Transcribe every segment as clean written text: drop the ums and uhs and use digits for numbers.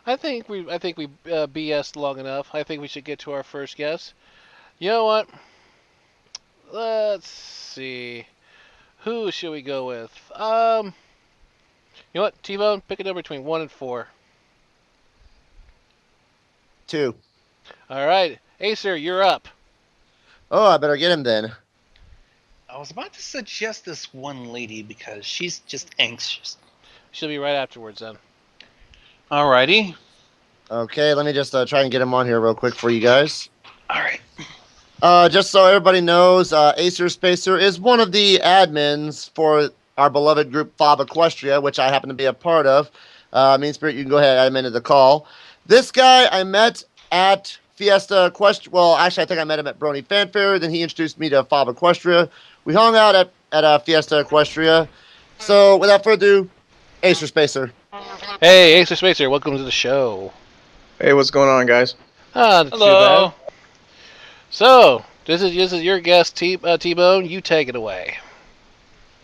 I think we BS long enough. I think we should get to our first guest. You know what? Let's see. Who should we go with? You know what? T-Bone, pick a number between 1 and 4. 2. All right, Acer, you're up. Oh, I better get him then. I was about to suggest this one lady because she's just anxious. She'll be right afterwards then. Alrighty. Okay, let me just try and get him on here real quick for you guys. Alright. Just so everybody knows, AcerSpacer is one of the admins for our beloved group Fob Equestria, which I happen to be a part of. Mean Spirit, you can go ahead and add him into the call. This guy I met at Fiesta Equestria. Well, actually, I think I met him at Brony Fanfare. Then he introduced me to Fob Equestria. We hung out at Fiesta Equestria. So, without further ado, AcerSpacer. Hey, AcerSpacer, welcome to the show. Hey, what's going on, guys? Not too Hello. bad. So, this is your guest, T-Bone. You take it away.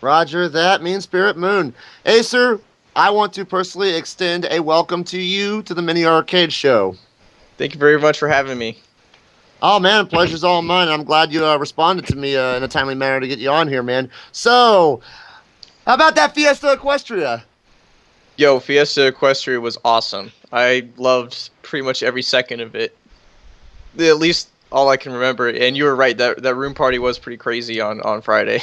Roger that, Mean Spirit Moon. Acer, I want to personally extend a welcome to you to the Mini Arcade Show. Thank you very much for having me. Oh, man, pleasure's all mine. I'm glad you responded to me in a timely manner to get you on here, man. So, how about that Fiesta Equestria? Yo, Fiesta Equestria was awesome. I loved pretty much every second of it. At least all I can remember. And you were right, that room party was pretty crazy on Friday.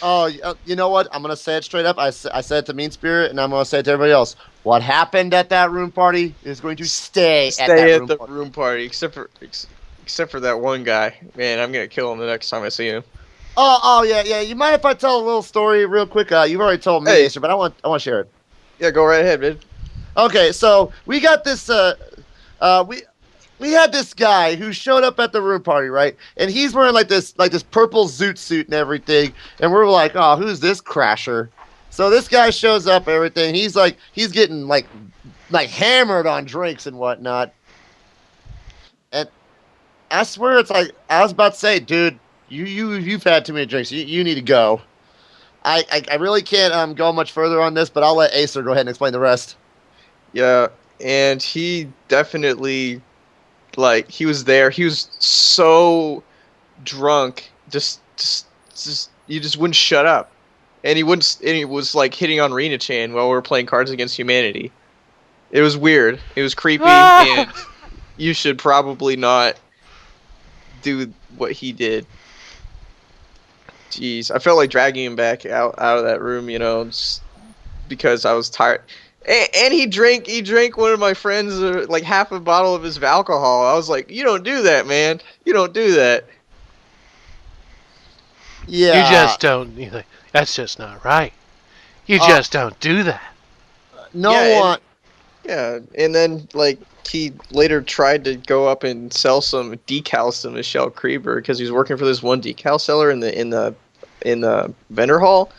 Oh, you know what? I'm going to say it straight up. I said it to Mean Spirit, and I'm going to say it to everybody else. What happened at that room party is going to stay at that room party, except for that one guy. Man, I'm gonna kill him the next time I see him. Oh, yeah. You mind if I tell a little story real quick? You've already told me, Hey. Acer, but I want to share it. Yeah, go right ahead, man. Okay, so we got this. We had this guy who showed up at the room party, right? And he's wearing like this purple zoot suit and everything. And we're like, oh, who's this crasher? So this guy shows up, everything. He's getting like hammered on drinks and whatnot. And I swear, it's like I was about to say, dude, you've had too many drinks. You need to go. I really can't go much further on this, but I'll let Acer go ahead and explain the rest. Yeah, and he definitely, he was there. He was so drunk, just you just wouldn't shut up. And he wouldn't. And he was like hitting on Rena-chan while we were playing Cards Against Humanity. It was weird. It was creepy, and you should probably not do what he did. Jeez, I felt like dragging him back out of that room, just because I was tired. And he drank one of my friends like half a bottle of his alcohol. I was like, you don't do that, man. You don't do that. Yeah. You just don't. That's just not right. You just don't do that. No Yeah, one. Yeah, and then he later tried to go up and sell some decals to Michelle Krieber because he was working for this one decal seller in the vendor hall.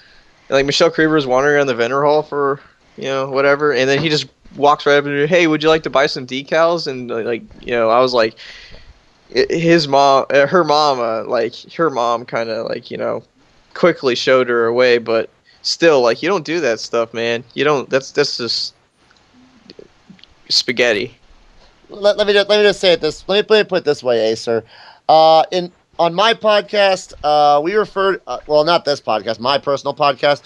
And Michelle Krieber was wandering around the vendor hall for whatever, and then he just walks right up and, hey, would you like to buy some decals? And I was like, her mom kind of quickly showed her away, but still, you don't do that stuff, man. You don't. That's just spaghetti. Let me just say it this. Let me put it this way, Acer. On my podcast, we refer. Well, not this podcast. My personal podcast.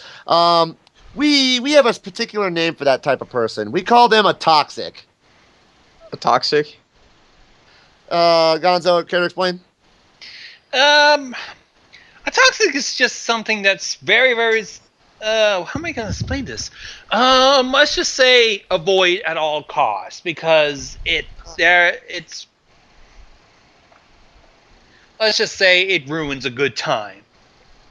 We have a particular name for that type of person. We call them a toxic. A toxic? Gonzo, care to explain? A toxic is just something that's very, very. How am I going to explain this? Let's just say avoid at all costs because it's. Let's just say it ruins a good time.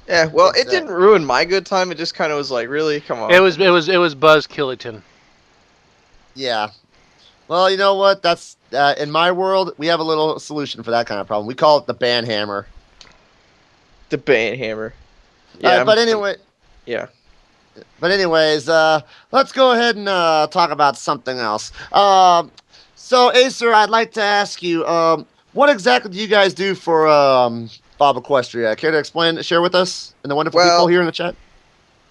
Yeah, well, it didn't ruin my good time. It just kind of was like, really, come on. It was Buzz Killington. Yeah. Well, you know what? That's in my world, we have a little solution for that kind of problem. We call it the ban hammer. The ban hammer. Yeah, but anyway. Yeah. But anyways, let's go ahead and talk about something else. So, Acer, I'd like to ask you, what exactly do you guys do for Bob Equestria? Care to share with us and the wonderful people here in the chat?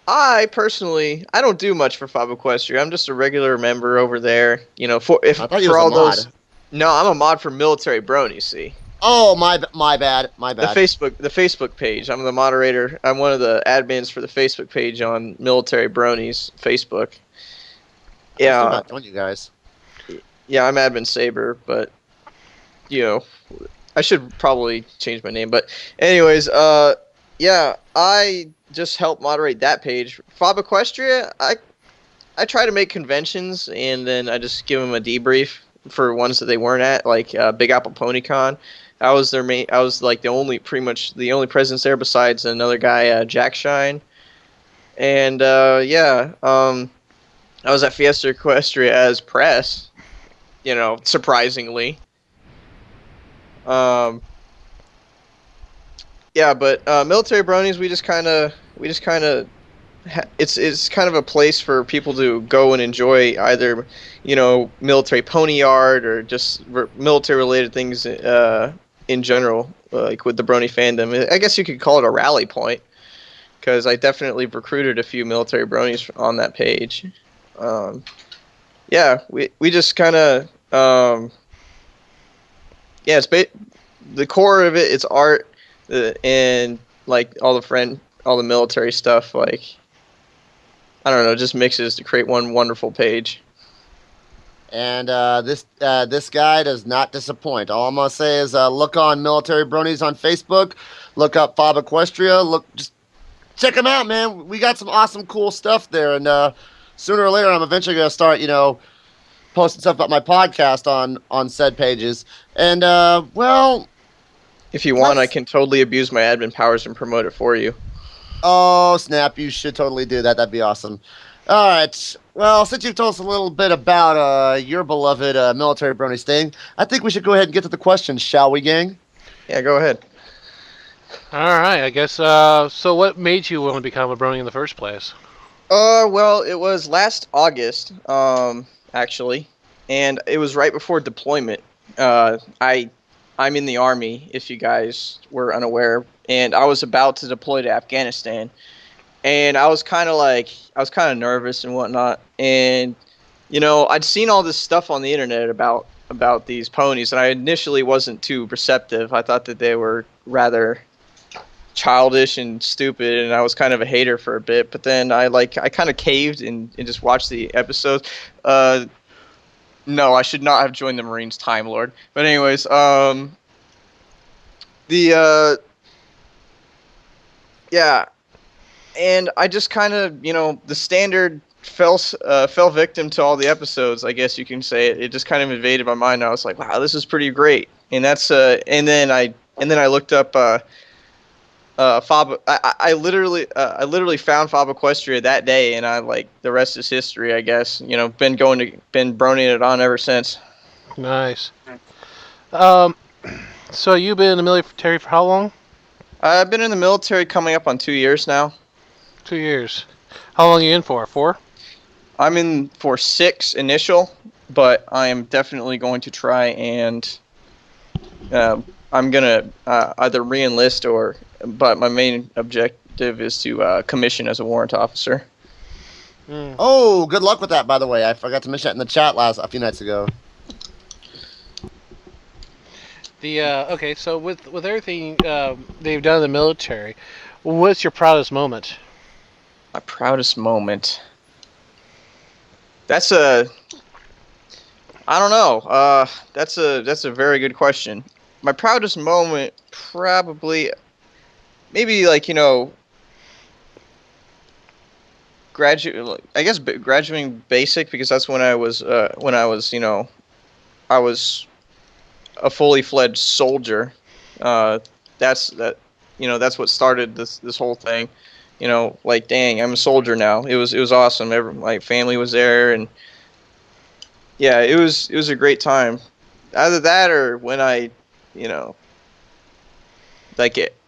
I personally, I don't do much for Fob Equestria. I'm just a regular member over there. You know, I thought you was a all mod. those. No, I'm a mod for Military Brony. See, Oh, my bad. the Facebook page. I'm the moderator. I'm one of the admins for the Facebook page on Military Brony's Facebook. I'm still Yeah, not doing you guys. yeah, I'm admin Saber, but you know, I should probably change my name. But anyways, yeah, I just help moderate that page. Fob Equestria, I try to make conventions and then I just give them a debrief for ones that they weren't at, like Big Apple PonyCon. I was their main. I was like pretty much the only presence there besides another guy, Jack Shine. And yeah, I was at Fiesta Equestria as press. You know, surprisingly. Um, yeah, but Military Bronies, we just kind of it's kind of a place for people to go and enjoy either, you know, military pony art or just military related things in general, like with the Brony fandom. I guess you could call it a rally point because I definitely recruited a few military Bronies on that page. Yeah, we just kind of yeah, the core of it. It's art and like all the military stuff, like I don't know, just mixes to create one wonderful page. And this guy does not disappoint. All I'm gonna say is look on Military Bronies on Facebook, look up Fob Equestria, just check them out, man. We got some awesome, cool stuff there, and sooner or later, I'm eventually gonna start, posting stuff about my podcast on said pages. And well, If you want, I can totally abuse my admin powers and promote it for you. oh snap, you should totally do that. That'd be awesome. All right. Well, since you've told us a little bit about your beloved Military Brony Sting, I think we should go ahead and get to the questions, shall we, gang? Yeah, go ahead. All right, I guess. So, what made you want to become a brony in the first place? Well, it was last August, actually, and it was right before deployment. I'm in the Army, if you guys were unaware, and I was about to deploy to Afghanistan. And I was kind of nervous and whatnot. And, I'd seen all this stuff on the internet about these ponies, and I initially wasn't too receptive. I thought that they were rather childish and stupid, and I was kind of a hater for a bit. But then I kind of caved and just watched the episodes. No, I should not have joined the Marines, Time Lord. But anyways, yeah. And I just kind of, the standard fell victim to all the episodes. I guess you can say it. It just kind of invaded my mind. I was like, wow, this is pretty great. And that's and then I looked up Fob. I literally found Fob Equestria that day, and the rest is history. I guess been broning it on ever since. Nice. So you've been in the military for how long? I've been in the military coming up on 2 years now. 2 years. How long are you in for? 4? I'm in for 6 initial, but I am definitely going to try and I'm gonna either re-enlist but my main objective is to commission as a warrant officer. Mm. Oh, good luck with that, by the way. I forgot to mention that in the chat a few nights ago. Okay, so with everything they've done in the military, what's your proudest moment? My proudest moment. I don't know. That's a very good question. My proudest moment, probably, maybe graduating basic, because that's when I was I was a fully fledged soldier. That's what started this whole thing. Dang, I'm a soldier now. It was awesome. My family was there, and yeah, it was a great time. Either that or when I,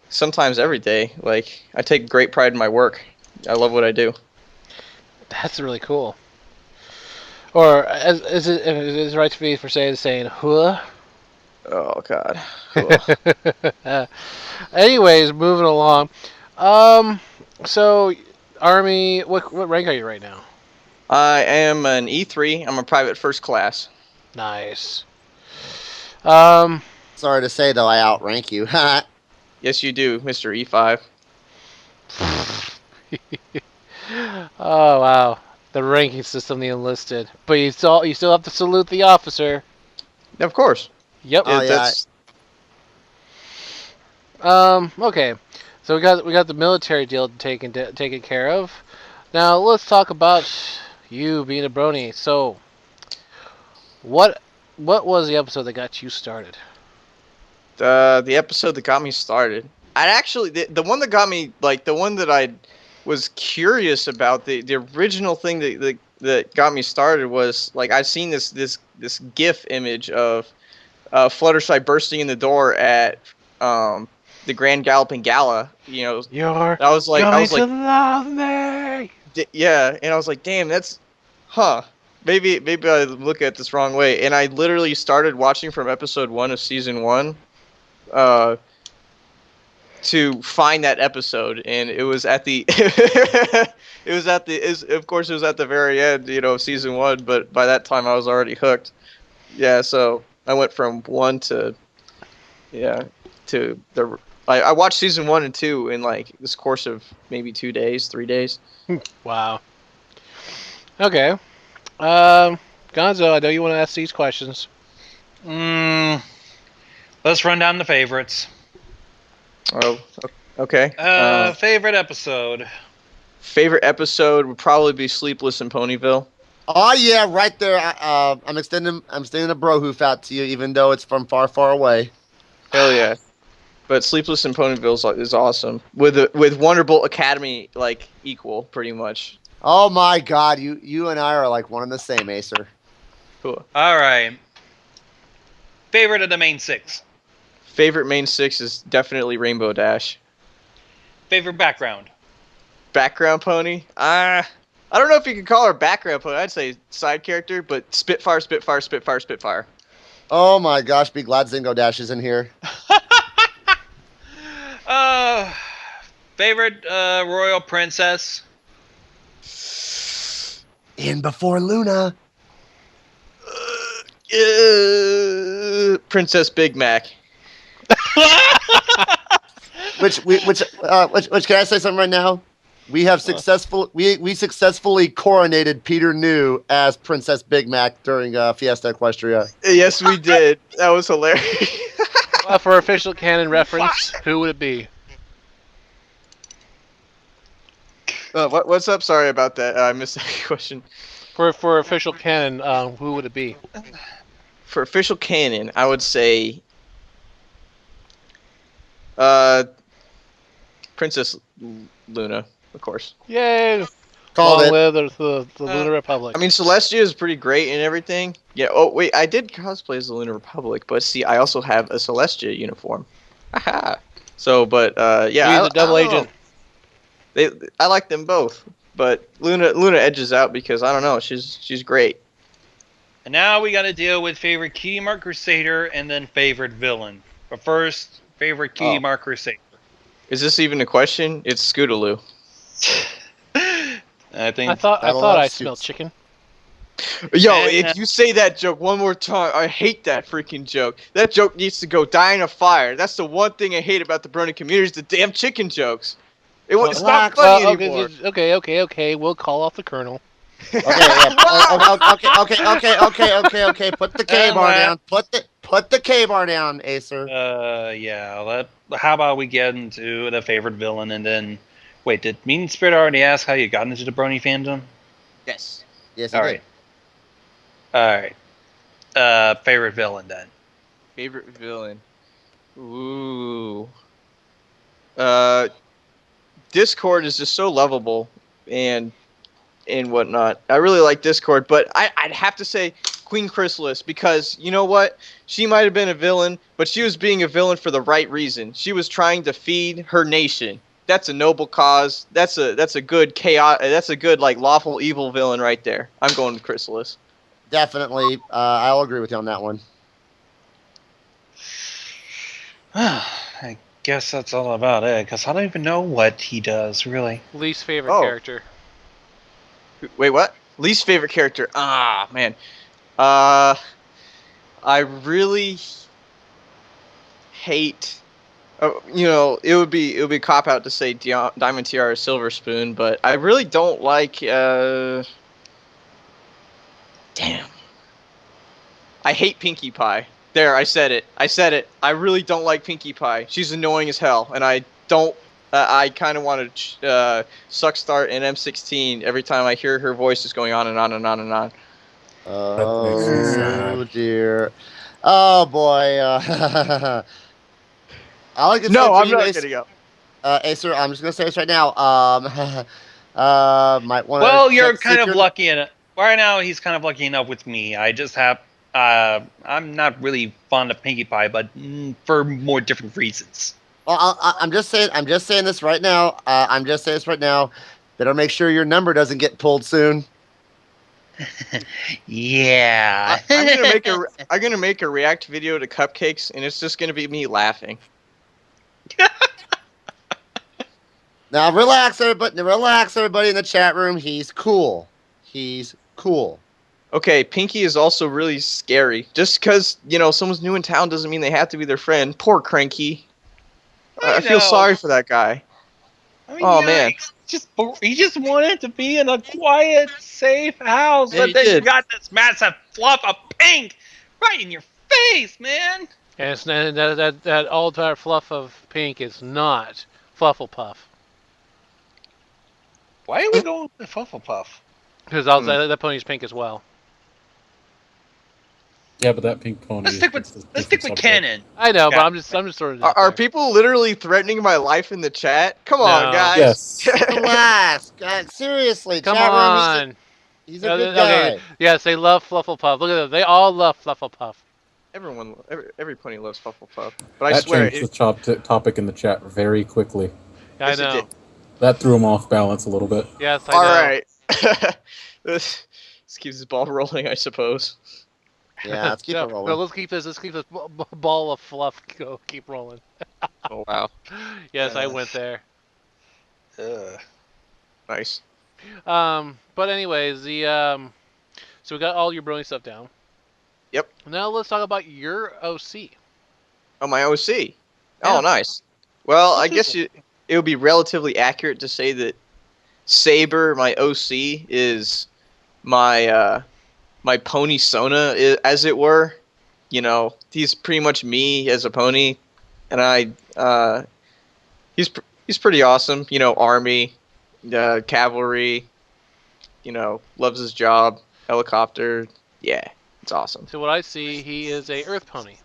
sometimes every day. I take great pride in my work. I love what I do. That's really cool. Or is it right for saying huh? Oh God. Anyways, moving along. So Army. What rank are you right now? I am an E3. I'm a private first class. Nice. Um. Sorry to say though, I outrank you. Yes, you do, Mr. E5. Oh wow, the ranking system, the enlisted. But you still have to salute the officer. Of course. Yep. Oh, yeah. That's Okay. So we got the military deal taken care of. Now let's talk about you being a brony. So what was the episode that got you started? the episode that got me started. I actually the one that got me, like, the one that I was curious about, the original thing that got me started was, like, I've seen this GIF image of Fluttershy bursting in the door at the Grand Galloping Gala. You're I was like, going to love me. yeah, and I was like, damn, that's, huh. Maybe I look at this wrong way, and I literally started watching from episode 1 of season 1, to find that episode, and it was at the of course it was at the very end, of season 1, but by that time I was already hooked. Yeah, so I went from 1 to, yeah, to the I watched season 1 and 2 in, like, this course of maybe 2 days, 3 days. Wow. Okay. Gonzo, I know you want to ask these questions. Let's run down the favorites. Oh, okay. Favorite episode. Favorite episode would probably be Sleepless in Ponyville. Oh yeah, right there. I'm extending a bro hoof out to you, even though it's from far, far away. Hell yeah. But Sleepless in Ponyville is awesome. With Wonderbolt Academy, like, equal, pretty much. Oh my God, you and I are like one and the same, Acer. Cool. All right. Favorite of the main 6. Favorite main 6 is definitely Rainbow Dash. Favorite background. Background pony? I don't know if you could call her background pony. I'd say side character, but Spitfire, Spitfire, Spitfire, Spitfire. Oh my gosh, be glad Zingo Dash is in here. Favorite royal princess. In before Luna. Princess Big Mac. Which can I say something right now? We have we successfully coronated Peter New as Princess Big Mac during Fiesta Equestria. Yes, we did. That was hilarious. For official canon reference, who would it be? What's up? Sorry about that. I missed that question. For official canon, who would it be? For official canon, I would say Princess Luna, of course. Yay! Called Long it. live the Lunar Republic. I mean, Celestia is pretty great and everything. Yeah. Oh wait, I did cosplay as the Lunar Republic, but see, I also have a Celestia uniform. Aha. So, but yeah, He's a double agent. I like them both, but Luna edges out because I don't know, she's great. And now we got to deal with favorite Key Mark Crusader and then favorite villain. But first, favorite Key Mark Crusader. Is this even a question? It's Scootaloo. I think. I thought I smelled chicken. Yo, if you say that joke one more time, I hate that freaking joke. That joke needs to go die in a fire. That's the one thing I hate about the Brony community is the damn chicken jokes. It's not funny anymore. Okay. We'll call off the colonel. Okay. Put the K bar down. Put the K bar down, Acer. Yeah. How about we get into the favorite villain and then... Wait, did Mean Spirit already ask how you got into the Brony fandom? Yes. Yes. All right. Favorite villain then. Favorite villain. Ooh. Discord is just so lovable and whatnot. I really like Discord, but I'd have to say Queen Chrysalis, because you know what? She might have been a villain, but she was being a villain for the right reason. She was trying to feed her nation. That's a noble cause. That's a good chaos. That's a good, like, lawful evil villain right there. I'm going with Chrysalis. Definitely. I'll agree with you on that one. I guess that's all about it, because I don't even know what he does, really. Least favorite Oh. character. Wait, what? Least favorite character? Ah, man. I really hate. It would be a cop out to say Diamond Tiara Silver Spoon, but I really don't like. Damn. I hate Pinkie Pie. There, I said it. I really don't like Pinkie Pie. She's annoying as hell, and I don't. I kind of want to suck start an M16 every time I hear her voice is going on and on and on and on. Oh makes me sad. dear. Oh boy. All I can say No, for I'm you, not Ace, gonna go. Acer, I'm just gonna say this right now. Might want to. Well, you're kind of lucky in it. Right now, he's kind of lucky enough with me. I just have. I'm not really fond of Pinkie Pie, but for more different reasons. Well, I'm just saying. I'm just saying this right now. Better make sure your number doesn't get pulled soon. Yeah. I'm gonna make a react video to cupcakes, and it's just gonna be me laughing. Now relax, everybody. Relax, everybody in the chat room. He's cool. He's cool. Okay, Pinky is also really scary. Just because someone's new in town doesn't mean they have to be their friend. Poor Cranky. I feel sorry for that guy. I mean, Oh, man. He just wanted to be in a quiet, safe house, Yeah, but he then you did. got this massive fluff of pink right in your face, man. And it's, that all entire fluff of pink is not Flufflepuff. Why are we going with Flufflepuff? Because that pony's pink as well. Yeah, but that pink pony. Let's stick is a with different subject. canon. I know, but Yeah. I'm just throwing it Are, out are there. people literally threatening my life in the chat? Come on, No. guys. Yes. Relax, God. Seriously, Come chat room. on. He's a good guy. Okay. Yes, they love Flufflepuff. Look at them. They all love Flufflepuff. Every pony loves Flufflepuff. But I That swear, changed the topic in the chat very quickly. I Yes, it know. did. That threw him off balance a little bit. Yes, I all know. right. This keeps the ball rolling, I suppose. Yeah, let's keep No, it rolling. no, let's keep this ball of fluff keep rolling. Oh wow, Yes, I went there. nice. But anyways, so we got all your brony stuff down. Yep. Now let's talk about your OC. Oh, my OC. Yeah. Oh, nice. Well, I guess it would be relatively accurate to say that Saber, my OC, is my my pony Sona, as it were. He's pretty much me as a pony, and he's pretty awesome. Army, cavalry. Loves his job. Helicopter. Yeah, it's awesome. So what I see, he is a Earth pony.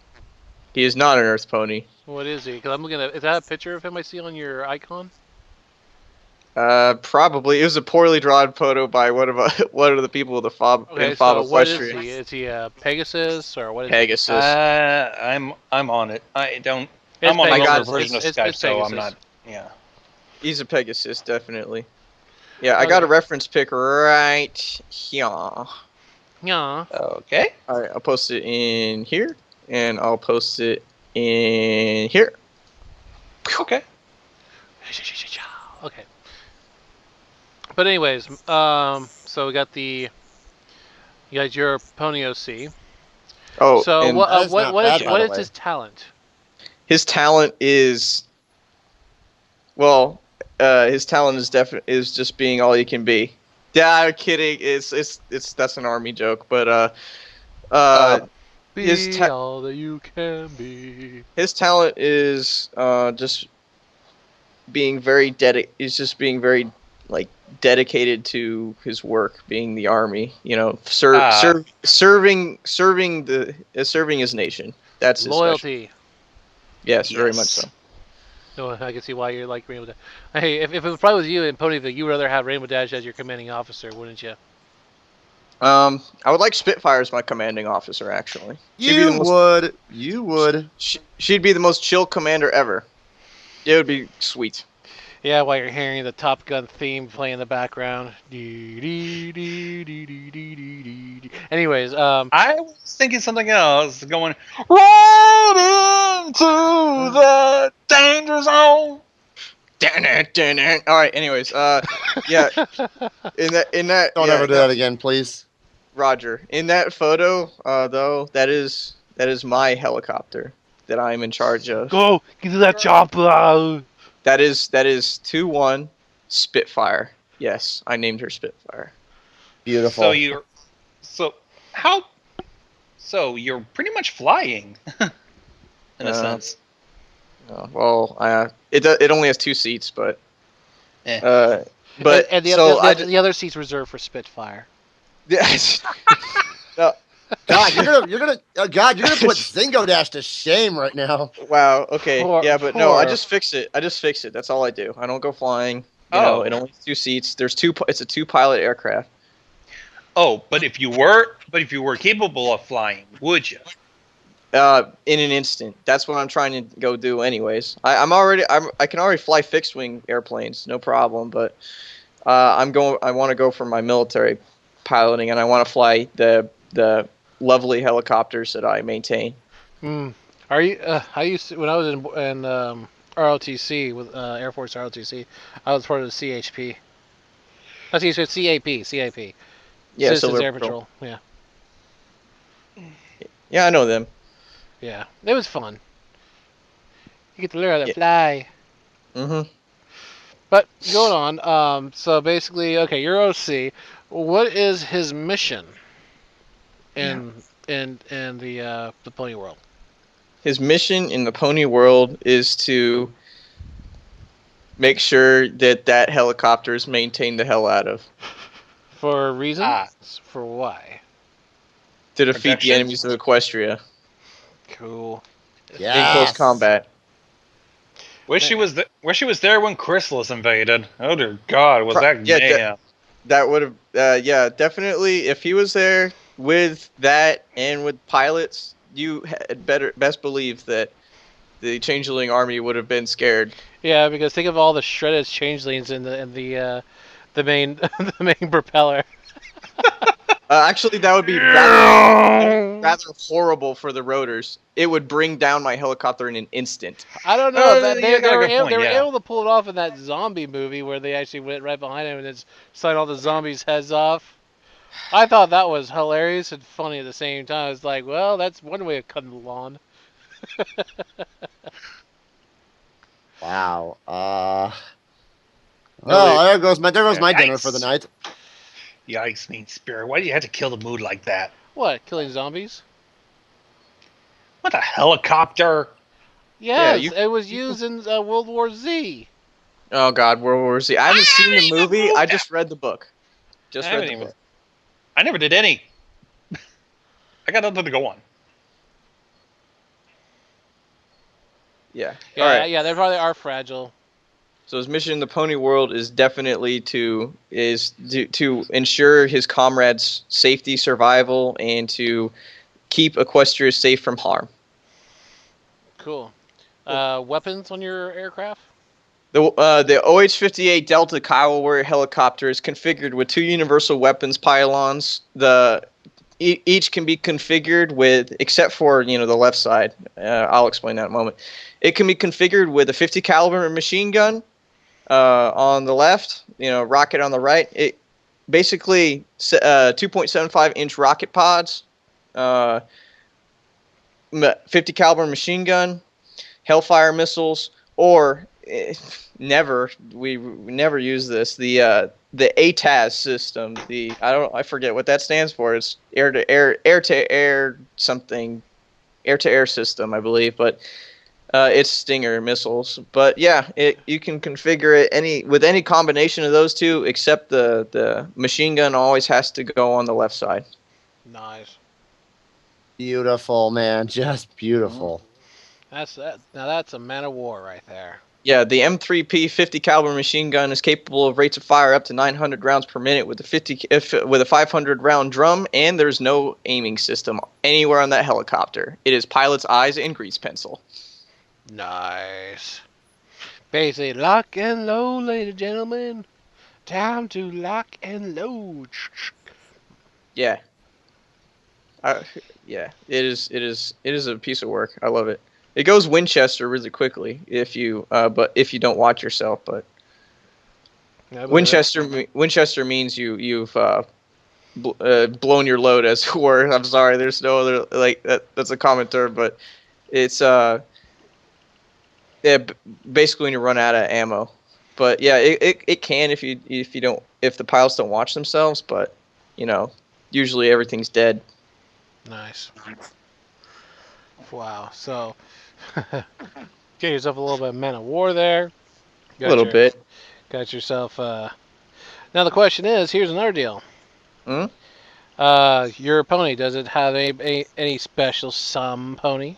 He is not an Earth pony. What is he? Because I'm looking at. Is that a picture of him I see on your icon? Probably. It was a poorly drawn photo by one of the people with the fob Okay, in Fob so what is Equestrian. he? Is he a Pegasus or what is Pegasus. I'm on it. I don't. It's I'm on the Pegasus. older version of It's Skype, so I'm Pegasus. not. Yeah. He's a Pegasus, definitely. Yeah, I got a reference pic right here. All Yeah. Okay. right, I'll post it in here, and I'll post it in here. Okay. Okay. But anyways, so we got you got your pony OC. Oh, So and That is not bad, by what the is way. his talent? his talent is, well, his talent is just being all you can be. Yeah, I'm kidding. That's an army joke, but Be his all that you can be. his talent is just being very dedicated to his work, being the army. Serving his nation. That's his Loyalty. special- Yes, very Yes. much so. No, I can see why you like Rainbow Dash. Hey, if it probably was you in Ponyville, you would rather have Rainbow Dash as your commanding officer, wouldn't you? I would like Spitfire as my commanding officer. Actually, You would. She'd be the most chill commander ever. It would be sweet. Yeah, while you're hearing the Top Gun theme play in the background. Anyways, I was thinking something else, going right into the danger zone. All right. Anyways, yeah. In that, Don't yeah, ever do that again, please. Roger. In that photo, though, that is my helicopter that I'm in charge of. go get to that chopper. That is 2-1 Spitfire. Yes, I named her Spitfire. Beautiful. So you're, so how, so you're pretty much flying, in a sense. Well, it only has 2 seats, but Eh. but and the, so the other seat's reserved for Spitfire. No, God, you're gonna put Zingo Dash to shame right now. wow. Okay. Poor- Yeah, but no, I poor. just fix it. That's all I do. I don't go flying. You Oh. know, it only has 2 seats. There's 2. It's a 2-pilot aircraft. Oh, but if you were capable of flying, would you? In an instant. That's what I'm trying to go do, anyways. I can already fly fixed wing airplanes, no problem. But I want to go for my military piloting, and I want to fly the lovely helicopters that I maintain. Are you? I used to, when I was in ROTC with Air Force ROTC, I was part of the CHP. Not CHP, CAP. Yeah, Citizens Silver Air Patrol. Patrol. Yeah, Yeah, I know them. yeah, it was fun. You get to learn how to Yeah. fly. Mm-hmm. But going on, so basically, okay, you're OC. What is his mission in the Pony World? His mission in the Pony World is to make sure that helicopter is maintained the hell out of. For reasons? Ah. For why? To defeat the Projections? enemies of Equestria Cool. in Yeah. close combat. Wish she was there when Chrysalis invaded. Oh dear God, was that Yeah, mayhem? That would have, yeah, definitely. If he was there with that and with pilots, you had best believe that the Changeling army would have been scared. Yeah, because think of all the shredded changelings in the main the main propeller. Actually, that would be rather horrible for the rotors. It would bring down my helicopter in an instant. I don't know. You got a good point, They were yeah. able to pull it off in that zombie movie where they actually went right behind him and just signed all the zombies' heads off. I thought that was hilarious and funny at the same time. I was like, well, that's one way of cutting the lawn. Wow. Oh, there goes my dinner for the Yikes. night. Yikes, mean spirit! Why do you have to kill the mood like that? What? Killing zombies? What a helicopter! Yes, you- it was used in World War Z. Oh God, World War Z. I haven't seen the movie. I just read the book. Just I read haven't the even- book. I never did any. I got nothing to go on. Yeah. Yeah, All right. yeah, they probably are fragile. So his mission in the Pony World is definitely to ensure his comrades' safety, survival, and to keep Equestria safe from harm. Cool. Weapons on your aircraft? The OH-58 Delta Kiowa warrior helicopter is configured with 2 universal weapons pylons. Each can be configured with, except for the left side. I'll explain that in a moment. It can be configured with a 50 caliber machine gun on the left, rocket on the right. It basically 2.75 inch rocket pods, 50 caliber machine gun, Hellfire missiles, or we never use this, the ATAS system. I forget what that stands for. It's air to air something, air to air system, I believe, but it's Stinger missiles. But yeah, you can configure it with any combination of those two, except the machine gun always has to go on the left side. Nice. Beautiful, man. Just beautiful. That's that. Now that's a man of war right there. Yeah, the M3P 50 caliber machine gun is capable of rates of fire up to 900 rounds per minute with a 500 round drum, and there's no aiming system anywhere on that helicopter. It is pilot's eyes and grease pencil. Nice. Basically, lock and load, ladies and gentlemen. Time to lock and load. Yeah. Yeah. It is. It is. It is a piece of work. I love it. It goes Winchester really quickly if you if you don't watch yourself. But I believe it. Winchester means you've blown your load, as it were. I'm sorry. There's no other like that. That's a common term, but it's yeah, basically when you run out of ammo. But yeah, it can if you don't, if the pilots don't watch themselves. But you know, usually everything's dead. Nice. Wow. So, get yourself a little bit of Man of War there. A little bit. Got yourself. Now the question is, here's another deal. Hmm? Your pony, does it have any special sum pony?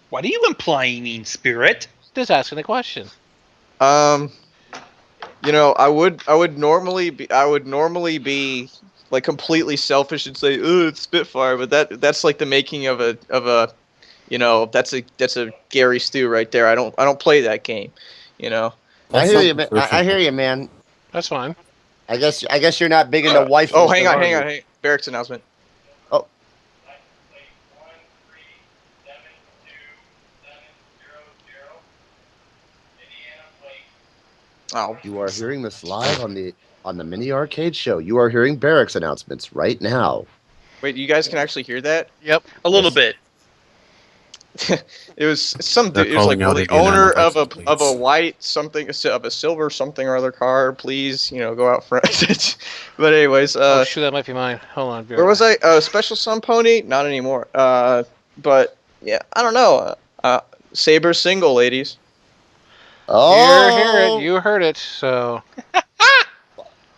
What are you implying, Spirit? Just asking a question. You know, I would normally be like completely selfish and say, "Oh, it's Spitfire," but that's like the making of a you know, that's a Gary Stew right there. I don't play that game, you know. I That's hear you, something man. for I hear you, man. That's fine. I guess you're not big into wife. Oh, hang on. Barracks announcement. Oh, You are hearing this live on the mini arcade show. You are hearing barracks announcements right now. wait, you guys can actually hear that? Yep. A little bit. It was some They're dude. It was like, calling out the again on owner the of a license white something of a silver something or other car. Please, you know, go out front. But anyways, Oh shoot, that might be mine. Hold on. where was I? Special Sun Pony? Not anymore. But yeah, I don't know. Saber single, ladies. Oh, You heard it. So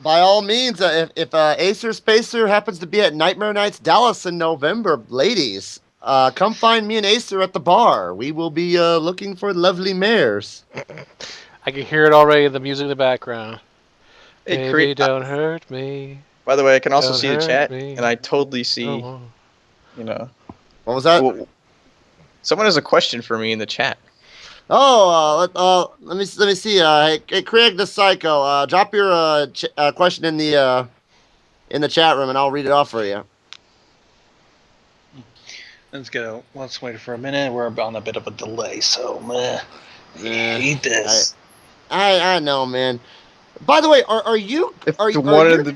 by all means, if AcerSpacer happens to be at Nightmare Nights Dallas in November, ladies, come find me and Acer at the bar. We will be looking for lovely mares. I can hear it already in the music in the background. Hey, Baby, don't hurt me. by the way, I can also Don't see the hurt chat, me. and I totally see. Oh, You know, What was that? someone has a question for me in the chat. Oh, let me see. Hey, Craig the Psycho, drop your question in the chat room, and I'll read it off for you. Let's go. Let's wait for a minute. We're on a bit of a delay, so I Yeah, hate this. I know, man. By the way, are you? If Are the you? one of the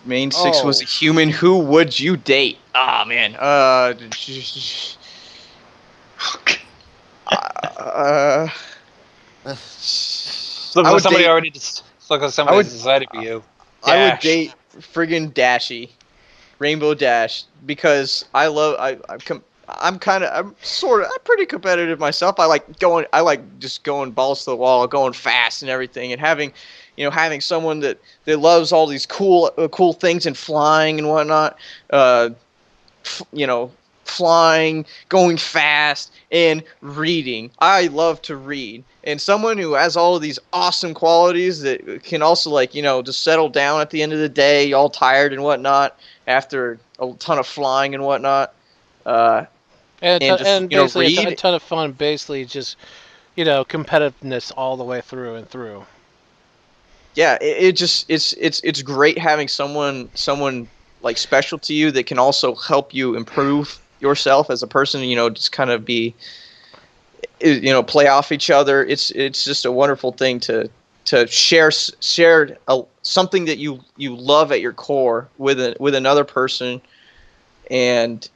main six was a Oh. human, who would you date? Ah, man. Look I like would somebody date- already. Look like somebody would- decided for you. I would Dash. date friggin' Dashy, Rainbow Dash, because I'm pretty competitive myself. I like just going balls to the wall, going fast and everything, and having someone that loves all these cool things and flying and whatnot. Flying, going fast, and reading. I love to read. And someone who has all of these awesome qualities that can also, just settle down at the end of the day, all tired and whatnot, after a ton of flying and whatnot. and And just, basically a read. ton of fun. Basically, just competitiveness all the way through and through. Yeah, it's great having someone like special to you that can also help you improve yourself as a person. Just kind of be, play off each other. It's just a wonderful thing to share something that you love at your core with another person, and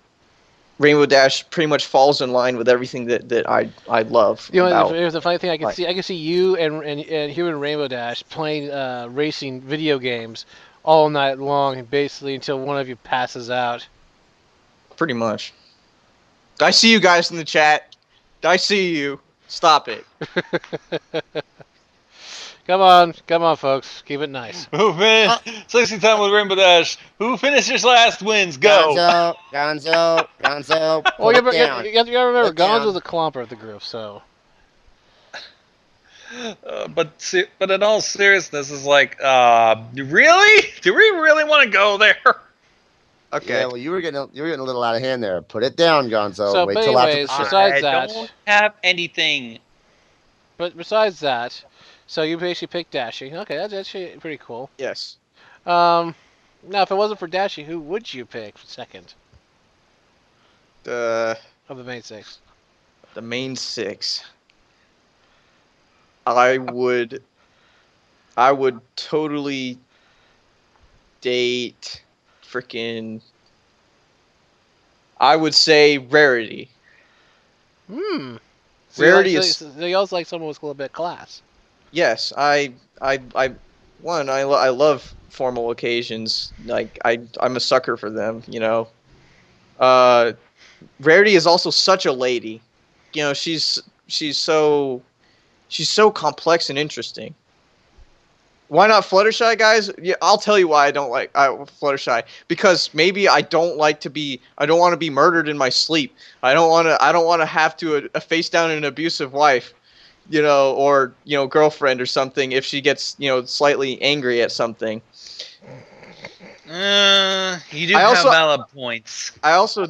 Rainbow Dash pretty much falls in line with everything that I love. Here's the funny thing I can see you and Human Rainbow Dash playing racing video games all night long, basically until one of you passes out. Pretty much. I see you guys in the chat. I see you. Stop it. Come on, folks, keep it nice. Who finished 60 time with Rainbow Dash? Who finishes last wins? Go. Gonzo. Well, Put you it down. gotta remember, Put it down. Gonzo's the clomper of the group, so. But in all seriousness, it's like, really? Do we really want to go there? Okay. Yeah, well, you were getting a little out of hand there. Put it down, Gonzo. So, Wait but till anyways, after. besides I that, don't have anything but besides that, so you basically picked Dashi. Okay, that's actually pretty cool. Yes. Um, Now if it wasn't for Dashi, who would you pick second The of the main six? main six. I would totally date freaking. I would say Rarity. Hmm. Rarity So you also like someone with a little bit of class. Yes, I love formal occasions. Like I'm a sucker for them. Uh, Rarity is also such a lady. She's so complex and interesting. Why not Fluttershy, guys? Yeah, I'll tell you why I don't like Fluttershy. Because maybe I don't want to be murdered in my sleep. I don't want to have to face down an abusive wife, or girlfriend or something if she gets slightly angry at something. You do I have also- valid points. I also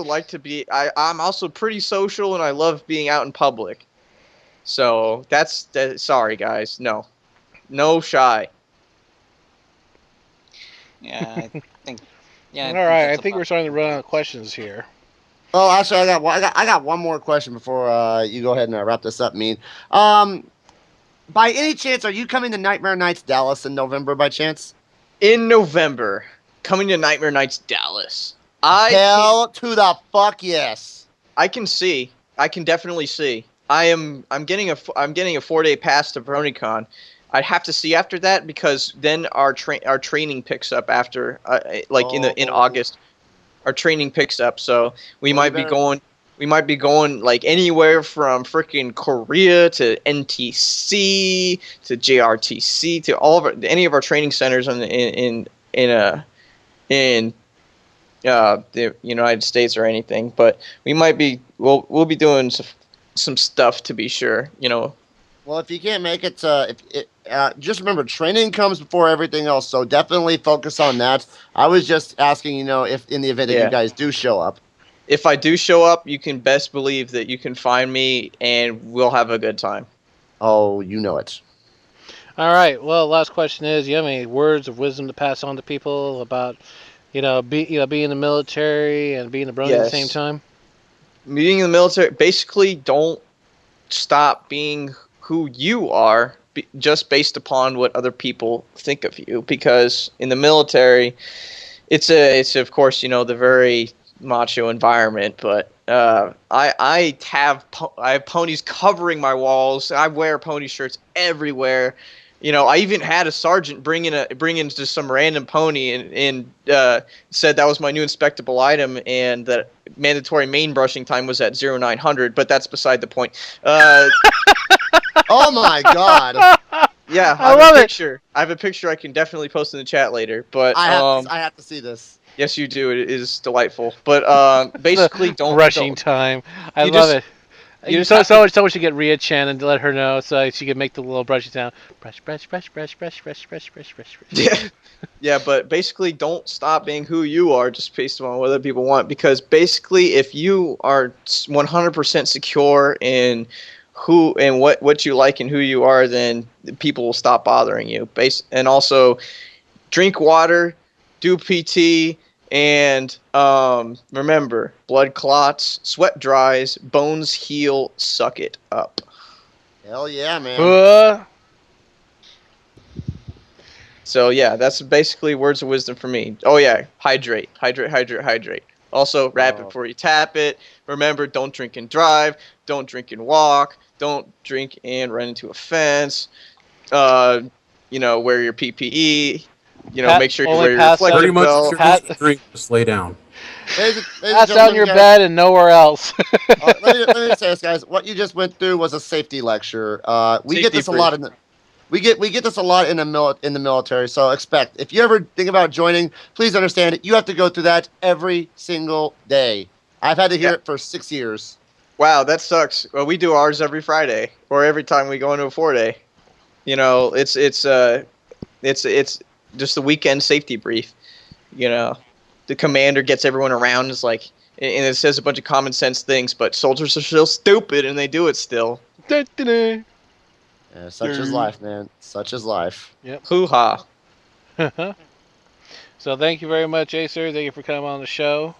like to be. I'm also pretty social and I love being out in public. So that's sorry guys, no shy. Yeah, I think. Yeah. All right, I that's think we're about starting to run out right. of questions here. Oh, actually, I got one more question before you go ahead and wrap this up. By any chance, are you coming to Nightmare Nights Dallas in November by chance? In November, coming to Nightmare Nights Dallas. Hell to the fuck yes. I can see. I can definitely see. I'm getting a 4-day pass to BronyCon. I'd have to see after that because then our training picks up after in Oh. August. Our training picks up, so we Well, might be going. We might be going like anywhere from freaking Korea to NTC to JRTC to any of our training centers in the United States or anything. But we might be we'll be doing some stuff to be sure. Well, if you can't make it, just remember training comes before everything else. So definitely focus on that. I was just asking, if in the event that you guys do show up. If I do show up, you can best believe that you can find me and we'll have a good time. Oh, you know it. All right. Well, last question is: you have any words of wisdom to pass on to people about, being in the military and being a brony at the same Yes. time? Being in the military, basically, don't stop being who you are just based upon what other people think of you. Because in the military, it's of course the very macho environment, but I have ponies covering my walls. I wear pony shirts everywhere. I even had a sergeant bring in just some random pony and said that was my new inspectable item and that mandatory mane brushing time was at 0900. But that's beside the point. Oh my god! Yeah, I love it. I have a picture I can definitely post in the chat later. But I have to see this. yes, you do. It is delightful. But basically, don't Brushing time. I You love just- it. you just So have to- someone should get Ria Chan and let her know so she can make the little brushing sound. Brush, brush, brush, brush, brush, brush, brush, brush, brush, brush. Yeah, yeah, but basically, don't stop being who you are just based on what other people want. Because basically, if you are 100% secure in who and what you like and who you are, then people will stop bothering you. And also, drink water, do PT, and remember, blood clots, sweat dries, bones heal. Suck it up. Hell yeah, man. So yeah, that's basically words of wisdom for me. Oh yeah, hydrate, hydrate, hydrate, hydrate. Also, wrap it before you tap it. Remember, don't drink and drive. Don't drink and walk. Don't drink and run into a fence. Wear your PPE. Make sure you only wear your pass out- reflective Pretty much, belt. if you're using a drink, just lay down. Ladies and Pass out in gentlemen, your guys, bed and nowhere else. let me say this, guys. What you just went through was a safety lecture. We get Safety this a lot we get this a lot in the military. So expect if you ever think about joining, please understand it. You have to go through that every single day. I've had to hear it for 6 years. Wow, that sucks. Well, we do ours every Friday or every time we go into a 4-day. It's just the weekend safety brief. The commander gets everyone around. It's like, and it says a bunch of common sense things, but soldiers are still stupid and they do it still. Yeah, such is life, man. Such is life. Hoo ha. So thank you very much, Acer. Thank you for coming on the show.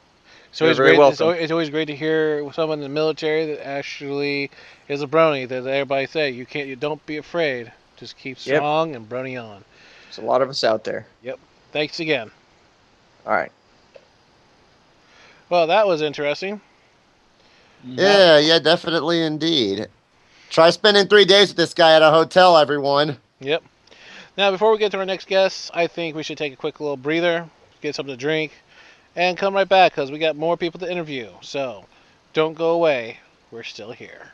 It's You're always very great. welcome. It's always great to hear someone in the military that actually is a brony. That everybody say you can't. You don't be afraid. Just keep Yep. strong and brony on. There's a lot of us out there. Thanks again. All right. Well, that was interesting. Yeah, definitely indeed. Try spending 3 days with this guy at a hotel, everyone. Yep. Now, before we get to our next guest, I think we should take a quick little breather, get something to drink, and come right back because we got more people to interview. So, don't go away. We're still here.